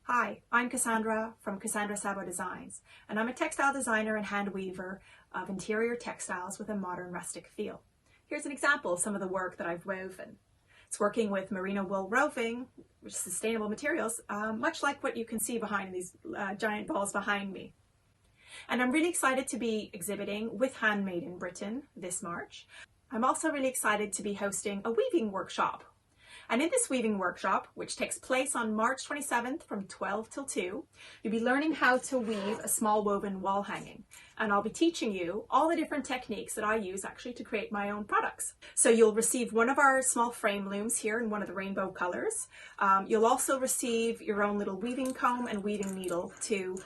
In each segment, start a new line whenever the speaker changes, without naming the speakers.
Hi, I'm Cassandra from Cassandra Sabo Designs, and I'm a textile designer and hand weaver of interior textiles with a modern rustic feel. Here's an example of some of the work that I've woven. It's working with merino wool roving, which is sustainable materials, much like what you can see behind these giant balls behind me. And I'm really excited to be exhibiting with Handmade in Britain this March. I'm also really excited to be hosting a weaving workshop. And in this weaving workshop, which takes place on March 27th from 12 till 2, you'll be learning how to weave a small woven wall hanging. And I'll be teaching you all the different techniques that I use actually to create my own products. So you'll receive one of our small frame looms here in one of the rainbow colors. You'll also receive your own little weaving comb and weaving needle to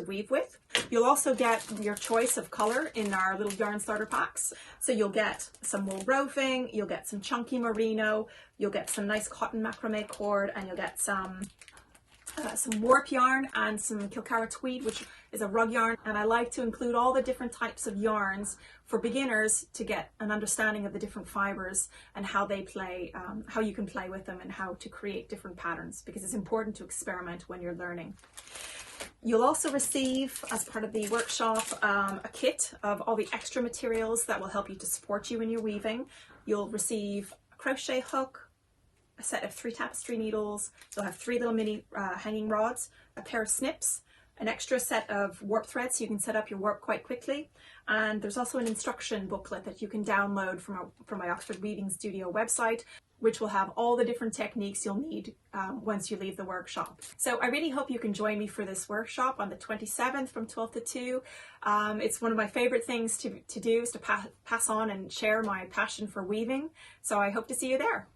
weave with. You'll also get your choice of color in our little yarn starter packs. So you'll get some wool roving, you'll get some chunky merino, you'll get some nice cotton macrame cord, and you'll get some warp yarn and some Kilcara tweed, which is a rug yarn. And I like to include all the different types of yarns for beginners to get an understanding of the different fibers and how they play, how you can play with them and how to create different patterns, because it's important to experiment when you're learning. You'll also receive, as part of the workshop, a kit of all the extra materials that will help you to support you in your weaving. You'll receive a crochet hook, a set of 3 tapestry needles, you'll have 3 little mini hanging rods, a pair of snips, an extra set of warp threads so you can set up your warp quite quickly, and there's also an instruction booklet that you can download from my Oxford Weaving Studio website, which will have all the different techniques you'll need once you leave the workshop. So I really hope you can join me for this workshop on the 27th from 12 to 2. It's one of my favorite things to do is to pass on and share my passion for weaving. So I hope to see you there.